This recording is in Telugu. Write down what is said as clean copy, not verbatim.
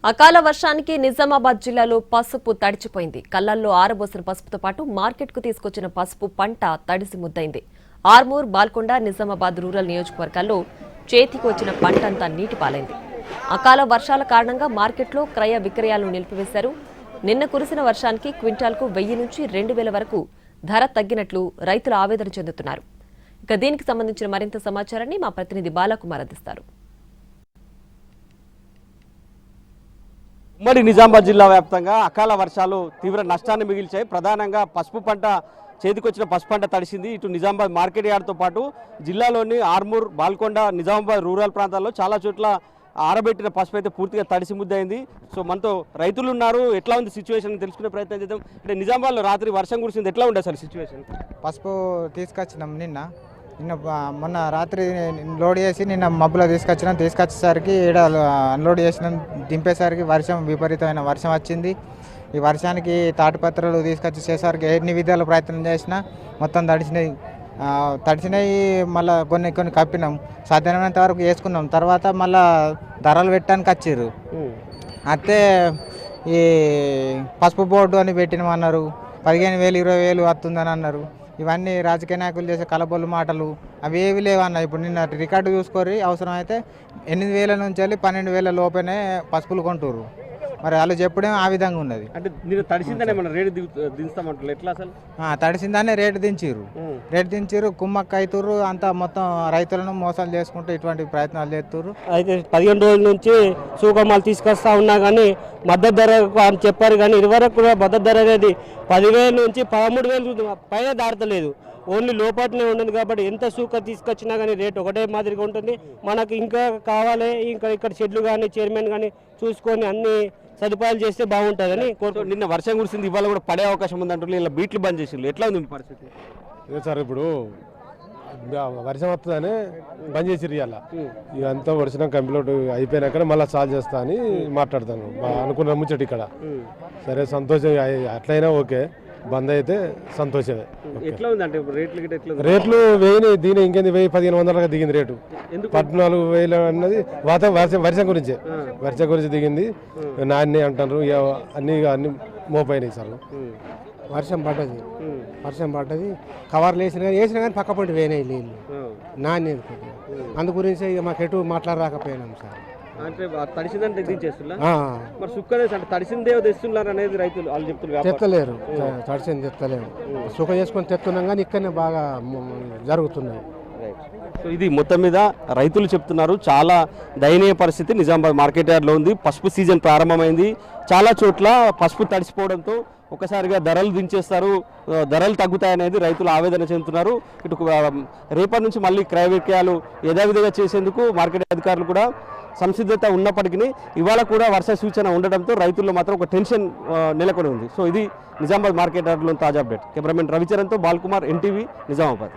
అకాల వర్షానికి నిజామాబాద్ జిల్లాలో పసుపు తడిచిపోయింది. కళ్లల్లో ఆరబోసిన పసుపుతో పాటు మార్కెట్కు తీసుకొచ్చిన పసుపు పంట తడిసి ముద్దైంది. ఆర్మూర్, బాల్కొండ, నిజామాబాద్ రూరల్ నియోజకవర్గాల్లో చేతికి వచ్చిన పంటంతా నీటి పాలైంది. అకాల వర్షాల కారణంగా మార్కెట్లో క్రయ విక్రయాలను నిలిపివేశారు. నిన్న కురిసిన వర్షానికి క్వింటాల్కు 1000 నుంచి 2000 వరకు ధర తగ్గినట్లు రైతులు ఆవేదన చెందుతున్నారు. ఇక దీనికి సంబంధించిన మరింత సమాచారాన్ని మా ప్రతినిధి బాలకుమార్ అందిస్తారు. ఉమ్మడి నిజామాబాద్ జిల్లా వ్యాప్తంగా అకాల వర్షాలు తీవ్ర నష్టాన్ని మిగిల్చాయి. ప్రధానంగా పసుపు పంట చేతికొచ్చిన పసుపు పంట తడిసింది. ఇటు నిజామాబాద్ మార్కెట్ యార్డ్తో పాటు జిల్లాలోని ఆర్మూర్, బాల్కొండ, నిజామాబాద్ రూరల్ ప్రాంతాల్లో చాలా చోట్ల ఆరబెట్టిన పసుపు అయితే పూర్తిగా తడిసి ముద్దయింది. సో మనతో రైతులు ఉన్నారు. ఎట్లా ఉంది సిచ్యువేషన్ తెలుసుకునే ప్రయత్నం చేద్దాం. అంటే నిజామాబాద్లో రాత్రి వర్షం కురిసింది, ఎట్లా ఉండే అసలు సిచ్యువేషన్? పసుపు తీసుకొచ్చినాం నిన్న మొన్న రాత్రి లోడ్ చేసి నిన్న మబ్బులో తీసుకొచ్చేసరికి ఈడ అన్లోడ్ చేసినాం. దింపేసరికి వర్షం, విపరీతమైన వర్షం వచ్చింది. ఈ వర్షానికి తాటిపత్రాలు తీసుకొచ్చేసరికి ఎన్ని విధాల ప్రయత్నం చేసినా మొత్తం తడిసినాయి. మళ్ళీ కొన్ని కప్పినాం, సాధ్యమైనంత వరకు వేసుకున్నాం. తర్వాత మళ్ళీ ధరలు పెట్టడానికి వచ్చారు. అయితే ఈ పసుపు బోర్డు అని పెట్టినామన్నారు. 15,000 20,000 వస్తుందని అన్నారు. ఇవన్నీ రాజకీయ నాయకులు చేసే కలబొల్లు మాటలు, అవి ఏవి లేవన్న. ఇప్పుడు నిన్న రికార్డు చూసుకొని అవసరం అయితే 8,000 నుంచి వెళ్ళి 12,000 లోపేనే పసుపులు కొంటారు. మరి వాళ్ళు చెప్పడం ఆ విధంగా ఉన్నది. అంటే మీరు తడిసిందనే మన రేటు దించుతామంటారు, ఎట్లా అసలు? తడిసిందనే రేటు దించారు, కుమ్మక్క అవుతారు. అంతా మొత్తం రైతులను మోసాలు చేసుకుంటూ ఇటువంటి ప్రయత్నాలు చేస్తారు. అయితే 15 రోజుల నుంచి సూకమాలు తీసుకొస్తా ఉన్నా కానీ మద్దతు ధర అని చెప్పారు. కానీ ఇదివరకు కూడా మద్దతు ధర అనేది 10,000 నుంచి 13,000 పైన దాటలేదు. ఓన్లీ లోపట్నే ఉండదు. కాబట్టి ఎంత సూక తీసుకొచ్చినా కానీ రేటు ఒకటే మాదిరిగా ఉంటుంది. మనకు ఇంకా కావాలి, ఇక్కడ షెడ్లు కానీ చైర్మన్ కానీ చూసుకొని అన్ని సదుపాయాలు చేస్తే బాగుంటుందని కోరుకుంటున్నాను. నిన్న వర్షం కురిసింది, ఇవాళ కూడా పడే అవకాశం ఉంది అంటారు. ఇలా బీట్లు బంద్ చేసి ఎట్లా ఉంది పరిస్థితి? సార్ ఇప్పుడు వర్షం వస్తుందని బంద్ చేసిర్రు. ఇవాళ ఇదంతా వర్షం కంప్లీట్ అయిపోయినాక మళ్ళీ సాల్వ్ చేస్తా అని మాట్లాడతాను అనుకున్న ముచ్చట ఇక్కడ. సరే సంతోషం, అట్లయినా ఓకే. బంద్ అయితే సంతోషమే. ఎట్లా ఉంది అంటే రేట్లు 1000 దీని ఇంకేంది 1,000-1,500 దిగింది రేటు. 14,000 అన్నది వర్షం గురించి దిగింది. నాణ్య అంటారు, అన్ని మోపైనాయి సార్. వర్షం పడ్డది కవర్లు వేసినా కానీ పక్క పంట వేయనాయి నీళ్ళు నాణ్యత. అందు గురించి ఇక మాకు ఎటు మాట్లాడరాకపోయినాం సార్. అంటే తడిసిందని దించేస్తున్నా మరి సుక్కనే అంటే తడిసిందే తెస్తున్నారు అనేది రైతులు వాళ్ళు చెప్తున్నారు. తెత్తలేరు, తడిసింది తెత్తలేరు. సుఖ చేసుకొని తెస్తున్నాం కానీ ఇక్కడనే బాగా జరుగుతున్నాయి. సో ఇది మొత్తం మీద రైతులు చెప్తున్నారు. చాలా దయనీయ పరిస్థితి నిజామాబాద్ మార్కెట్ యార్డ్లో ఉంది. పసుపు సీజన్ ప్రారంభమైంది. చాలా చోట్ల పసుపు తడిసిపోవడంతో ఒకసారిగా ధరలు దించేస్తారు, ధరలు తగ్గుతాయనేది రైతులు ఆవేదన చెందుతున్నారు. ఇటు రేపటి నుంచి మళ్ళీ క్రయ విక్రయాలు యథావిధిగా చేసేందుకు మార్కెట్ అధికారులు కూడా సంసిద్ధత ఉన్నప్పటికీ ఇవాళ కూడా వర్ష సూచన ఉండడంతో రైతుల్లో మాత్రం ఒక టెన్షన్ నెలకొని ఉంది. సో ఇది నిజామాబాద్ మార్కెట్ యార్డ్లో తాజా అప్డేట్. కెమెరామెన్ రవిచరణ్తో బాల్కుమార్, NTV, నిజామాబాద్.